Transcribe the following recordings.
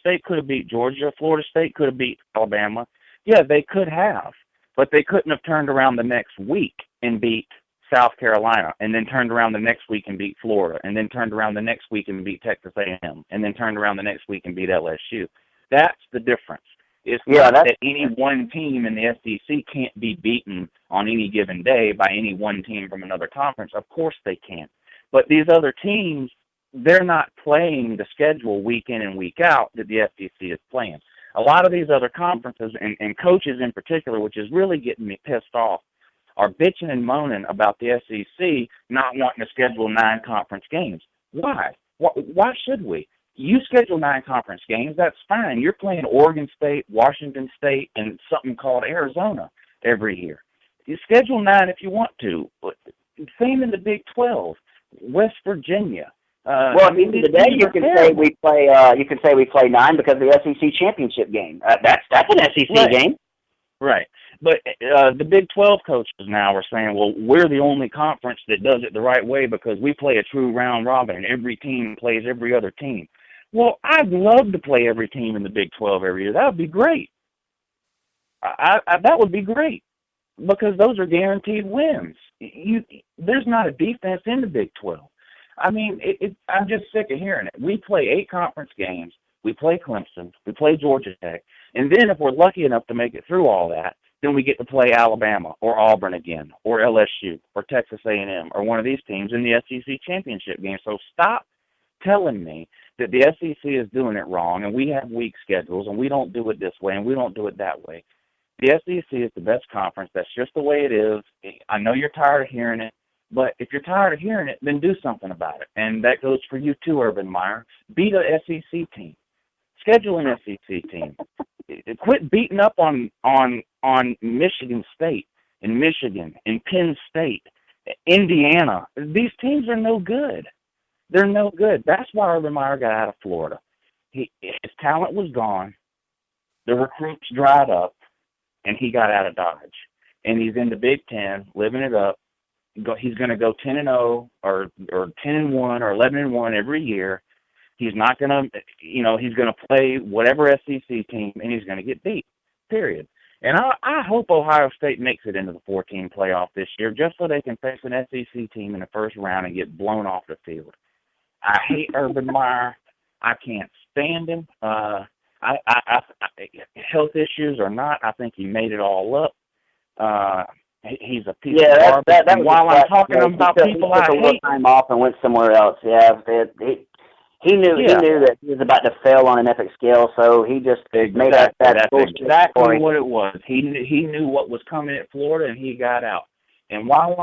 State could have beat Georgia. Florida State could have beat Alabama. Yeah, they could have, but they couldn't have turned around the next week and beat South Carolina, and then turned around the next week and beat Florida, and then turned around the next week and beat Texas A&M, and then turned around the next week and beat LSU. That's the difference. It's not that any one team in the SEC can't be beaten on any given day by any one team from another conference. Of course they can. But these other teams, they're not playing the schedule week in and week out that the SEC is playing. A lot of these other conferences, and coaches in particular, which is really getting me pissed off, are bitching and moaning about the SEC not wanting to schedule 9 conference games. Why? Why should we? You schedule 9 conference games, that's fine. You're playing Oregon State, Washington State, and something called Arizona every year. You schedule 9 if you want to. Same in the Big 12, West Virginia. Well, at the end of the day, you can say we play. You can say we play 9 because of the SEC championship game. That's an SEC game, right? But the Big 12 coaches now are saying, well, we're the only conference that does it the right way because we play a true round robin and every team plays every other team. Well, I'd love to play every team in the Big 12 every year. That would be great. That would be great because those are guaranteed wins. There's not a defense in the Big 12. I mean, I'm just sick of hearing it. We play 8 conference games. We play Clemson. We play Georgia Tech. And then if we're lucky enough to make it through all that, then we get to play Alabama or Auburn again or LSU or Texas A&M or one of these teams in the SEC championship game. So stop telling me that the SEC is doing it wrong and we have weak schedules and we don't do it this way and we don't do it that way. The SEC is the best conference. That's just the way it is. I know you're tired of hearing it, but if you're tired of hearing it, then do something about it. And that goes for you too, Urban Meyer. Beat a SEC team. Schedule an SEC team. Quit beating up on Michigan State and Michigan and Penn State, Indiana. These teams are no good. They're no good. That's why Urban Meyer got out of Florida. His talent was gone. The recruits dried up, and he got out of Dodge. And he's in the Big Ten, living it up. He's going to go 10-0 or 10-1 or 11-1 every year. He's not going to, he's going to play whatever SEC team, and he's going to get beat, period. And I hope Ohio State makes it into the 14 playoff this year just so they can face an SEC team in the first round and get blown off the field. I hate Urban Meyer. I can't stand him. Health issues or not, I think he made it all up. He's a piece of garbage. That while I'm talking about people I hate, took time off and went somewhere else. Yeah, he knew that he was about to fail on an epic scale, so he just made that bullshit exactly story. What it was. He knew what was coming at Florida, and he got out. And while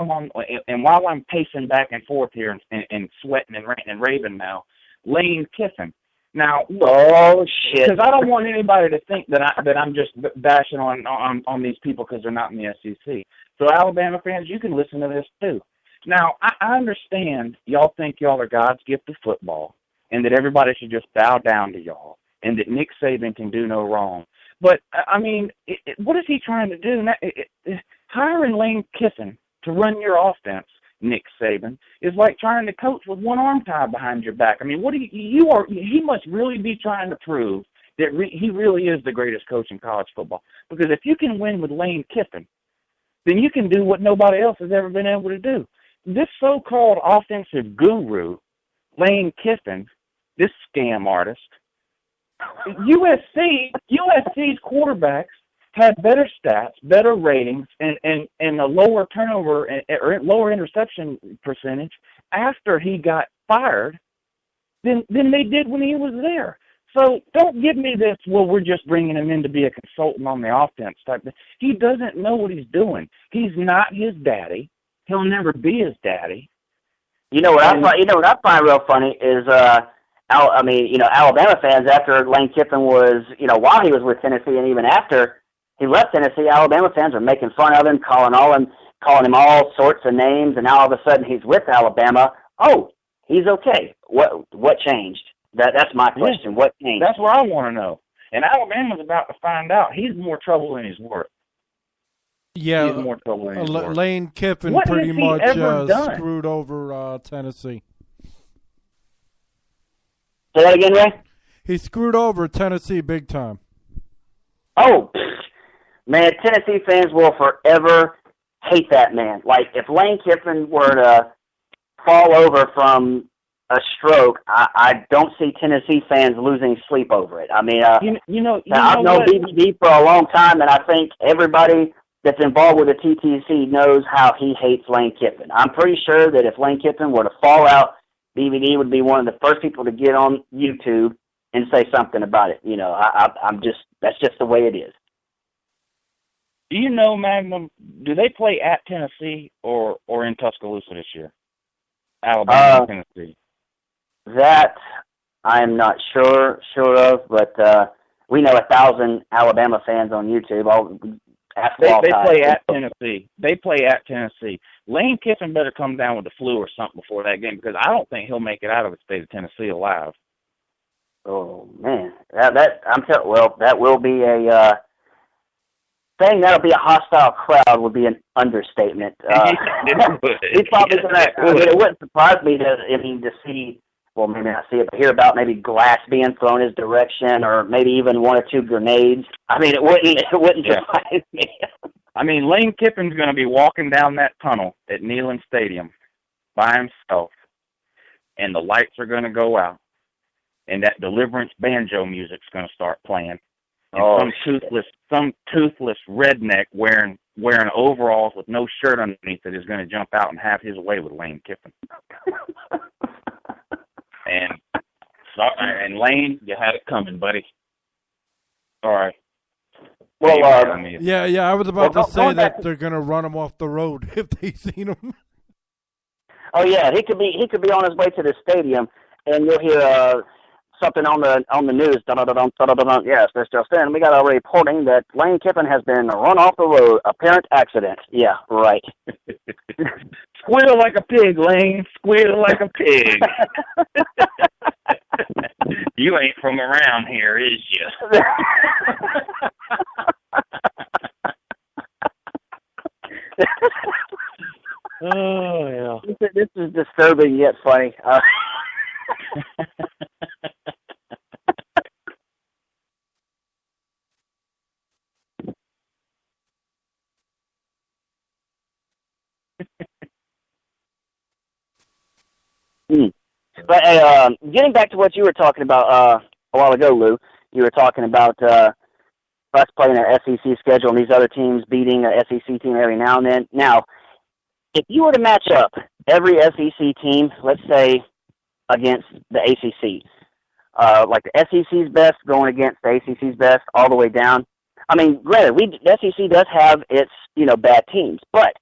I'm pacing back and forth here and sweating and ranting and raving now, Lane Kiffin. Now, oh shit! Because I don't want anybody to think that I'm just bashing on these people because they're not in the SEC. So Alabama fans, you can listen to this too. Now, I understand y'all think y'all are God's gift to football, and that everybody should just bow down to y'all, and that Nick Saban can do no wrong. But I mean, what is he trying to do? Hiring Lane Kiffin to run your offense, Nick Saban, is like trying to coach with one arm tied behind your back. I mean, he must really be trying to prove that he really is the greatest coach in college football. Because if you can win with Lane Kiffin, then you can do what nobody else has ever been able to do. This so-called offensive guru, Lane Kiffin, this scam artist, USC's quarterbacks had better stats, better ratings, and a lower turnover or lower interception percentage after he got fired than they did when he was there. So don't give me this, well, we're just bringing him in to be a consultant on the offense type thing. He doesn't know what he's doing. He's not his daddy. He'll never be his daddy. You know what I find real funny is Alabama fans, after Lane Kiffin was, while he was with Tennessee and even after he left Tennessee, Alabama fans are making fun of him, calling him all sorts of names, and now all of a sudden he's with Alabama. Oh, he's okay. What changed? That's my question. What changed? That's what I want to know. And Alabama's about to find out. He's more trouble than he's worth. Yeah, he's more trouble than he's worth. Lane Kiffin pretty much screwed over Tennessee. Say that again, Ray? he screwed over Tennessee big time. Oh, man, Tennessee fans will forever hate that man. Like, if Lane Kiffin were to fall over from a stroke, I don't see Tennessee fans losing sleep over it. I mean, I've known BBD for a long time, and I think everybody that's involved with the TTC knows how he hates Lane Kiffin. I'm pretty sure that if Lane Kiffin were to fall out, BBD would be one of the first people to get on YouTube and say something about it. You know, that's just the way it is. Do you know, Magnum, do they play at Tennessee or in Tuscaloosa this year? Alabama, Tennessee. That I'm not sure of, but we know 1,000 Alabama fans on YouTube. They play at Tennessee. They play at Tennessee. Lane Kiffin better come down with the flu or something before that game, because I don't think he'll make it out of the state of Tennessee alive. Oh man, that will be a saying that'll be a hostile crowd would be an understatement. He's probably it wouldn't surprise me to see. Well, maybe not see it, but hear about maybe glass being thrown his direction, or maybe even one or two grenades. I mean, it wouldn't surprise me. I mean, Lane Kiffin's going to be walking down that tunnel at Neyland Stadium by himself, and the lights are going to go out, and that Deliverance banjo music's going to start playing. And some toothless redneck wearing overalls with no shirt underneath it is going to jump out and have his way with Lane Kiffin. And Lane, you had it coming, buddy. All right. Well, yeah. I was about to say that they're going to run him off the road if they seen him. Oh yeah, he could be on his way to the stadium, and you'll hear something on the news. Yes, this just in. We got a reporting that Lane Kiffin has been run off the road. Apparent accident. Yeah, right. Squeal like a pig, Lane. Squeal like a pig. You ain't from around here, is you? Oh yeah. This is disturbing yet funny. But getting back to what you were talking about a while ago, Lou, you were talking about us playing an SEC schedule and these other teams beating an SEC team every now and then. Now, if you were to match up every SEC team, let's say, against the ACC, like the SEC's best going against the ACC's best all the way down. I mean, granted, the SEC does have its, bad teams, but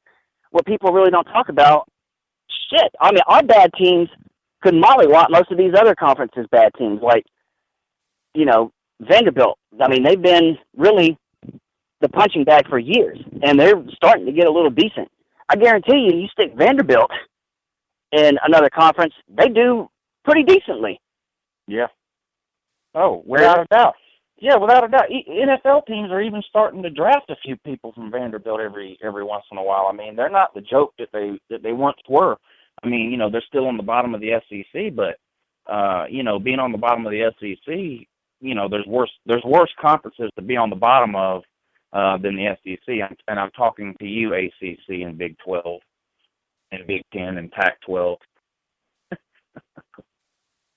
what people really don't talk about, our bad teams could mollywop most of these other conferences' bad teams, like, Vanderbilt. I mean, they've been really the punching bag for years, and they're starting to get a little decent. I guarantee you stick Vanderbilt in another conference, they do pretty decently. Yeah. Oh, without a doubt. Yeah, without a doubt. NFL teams are even starting to draft a few people from Vanderbilt every once in a while. I mean, they're not the joke that they once were. I mean, they're still on the bottom of the SEC, but being on the bottom of the SEC, there's worse conferences to be on the bottom of than the SEC. And I'm talking to you, ACC and Big 12 and Big 10 and Pac-12.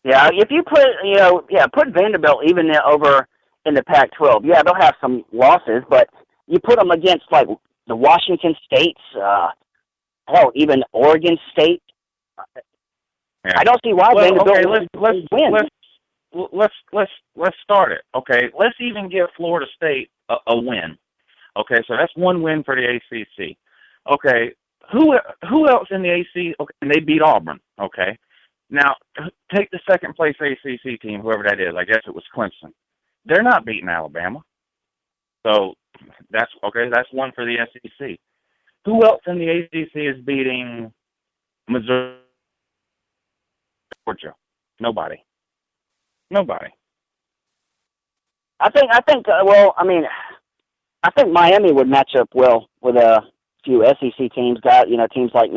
Yeah, if you put Vanderbilt even over in the Pac-12. Yeah, they'll have some losses, but you put them against like the Washington States, even Oregon State. Yeah. I don't see why Vanderbilt win. Let's start it. Okay, let's even give Florida State a win. Okay, so that's one win for the ACC. Okay, who else in the ACC? Okay, and they beat Auburn. Okay, now take the second place ACC team, whoever that is. I guess it was Clemson. They're not beating Alabama. So that's okay. That's one for the SEC. Who else in the ACC is beating Missouri, Georgia? Nobody. I think Miami would match up well with a few SEC teams. Teams like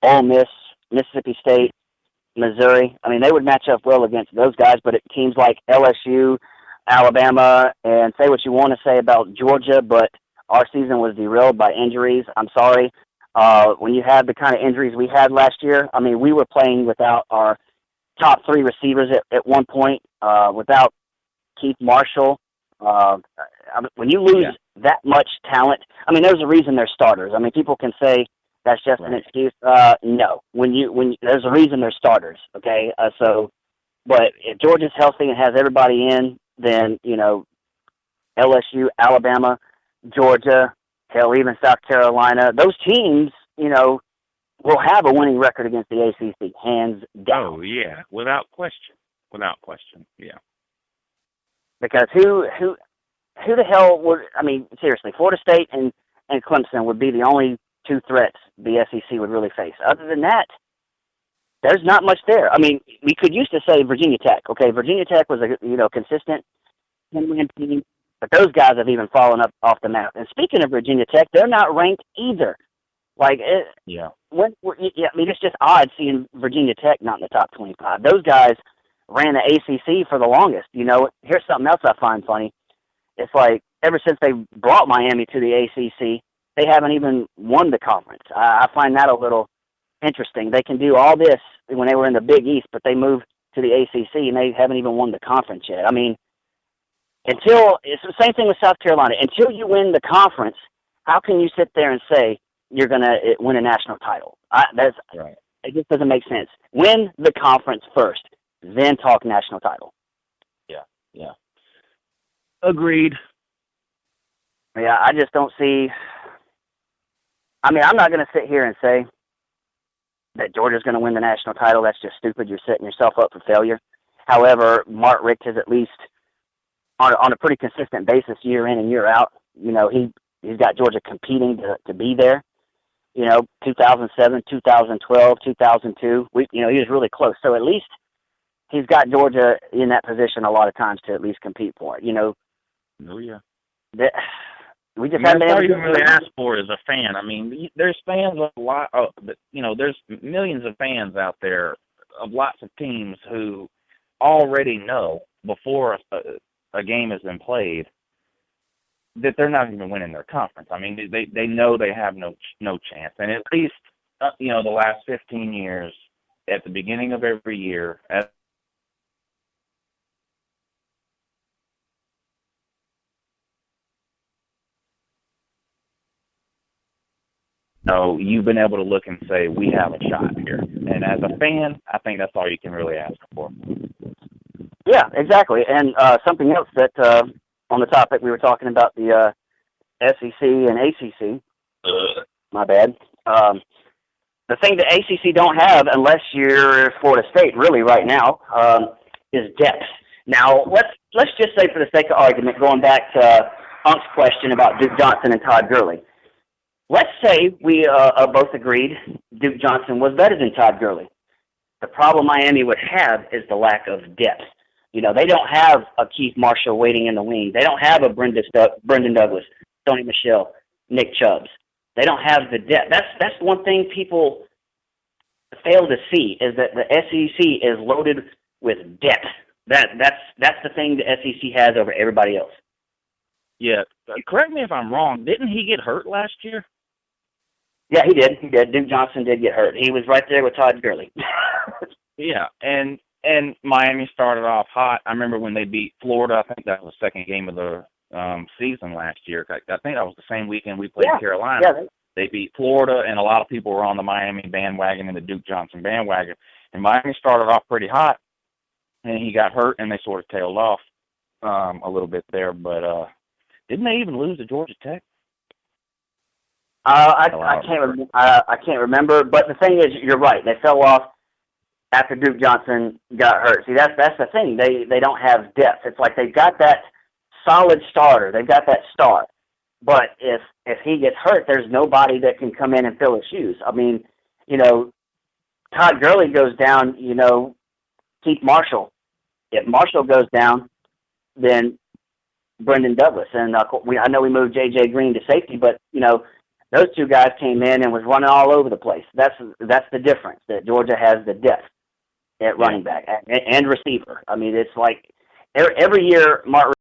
Ole Miss, Mississippi State. Missouri. I mean, they would match up well against those guys, but teams like LSU, Alabama, and say what you want to say about Georgia, but our season was derailed by injuries. I'm sorry. When you have the kind of injuries we had last year, I mean, we were playing without our top 3 receivers at one point, without Keith Marshall. When you lose that much talent, I mean, there's a reason they're starters. I mean, people can say that's just an excuse. No, when there's a reason they're starters. Okay, but if Georgia's healthy and has everybody in, then LSU, Alabama, Georgia, hell, even South Carolina, those teams, will have a winning record against the ACC, hands down. Oh yeah, without question, yeah. Because who the hell would? I mean, seriously, Florida State and Clemson would be the only 2 threats the SEC would really face. Other than that, there's not much there. I mean, we could used to say Virginia Tech. Okay, Virginia Tech was a consistent 10-win team, but those guys have even fallen off the map. And speaking of Virginia Tech, they're not ranked either. I mean, it's just odd seeing Virginia Tech not in the top 25. Those guys ran the ACC for the longest. Here's something else I find funny. It's like ever since they brought Miami to the ACC, they haven't even won the conference. I find that a little interesting. They can do all this when they were in the Big East, but they moved to the ACC and they haven't even won the conference yet. I mean, it's the same thing with South Carolina. Until you win the conference, how can you sit there and say you're going to win a national title? That's right. It just doesn't make sense. Win the conference first, then talk national title. Yeah. Agreed. Yeah, I just don't see. I mean, I'm not going to sit here and say that Georgia's going to win the national title. That's just stupid. You're setting yourself up for failure. However, Mark Richt has at least, on a pretty consistent basis, year in and year out, he's got Georgia competing to be there. 2007, 2012, 2002, he was really close. So at least he's got Georgia in that position a lot of times to at least compete for it. Oh yeah. We just haven't been able to even really ask for as a fan. I mean, there's fans of a lot. There's millions of fans out there of lots of teams who already know before a game has been played that they're not even winning their conference. I mean, they know they have no chance. And at least the last 15 years, at the beginning of every year, you've been able to look and say, we have a shot here. And as a fan, I think that's all you can really ask for. Yeah, exactly. And something else that, on the topic, we were talking about the SEC and ACC. My bad. The thing the ACC don't have, unless you're Florida State, really right now, is depth. Now, let's just say, for the sake of argument, going back to Unk's question about Duke Johnson and Todd Gurley. Let's say we both agreed Duke Johnson was better than Todd Gurley. The problem Miami would have is the lack of depth. They don't have a Keith Marshall waiting in the wing. They don't have a Brendan Douglas, Tony Michel, Nick Chubbs. They don't have the depth. That's one thing people fail to see, is that the SEC is loaded with depth. That's the thing the SEC has over everybody else. Yeah. Correct me if I'm wrong. Didn't he get hurt last year? Yeah, he did. Duke Johnson did get hurt. He was right there with Todd Gurley. Yeah, and Miami started off hot. I remember when they beat Florida. I think that was the second game of the season last year. I think that was the same weekend we played Carolina. Yeah. They beat Florida, and a lot of people were on the Miami bandwagon and the Duke Johnson bandwagon. And Miami started off pretty hot, and he got hurt, and they sort of tailed off a little bit there. But didn't they even lose to Georgia Tech? I can't remember. But the thing is, you're right. They fell off after Duke Johnson got hurt. See, that's the thing. They don't have depth. It's like they've got that solid starter. They've got that star. But if he gets hurt, there's nobody that can come in and fill his shoes. I mean, Todd Gurley goes down, Keith Marshall. If Marshall goes down, then Brendan Douglas. And I know we moved J.J. Green to safety, but, those two guys came in and was running all over the place. That's the difference, that Georgia has the depth. at running back and receiver. I mean, it's like every year Mark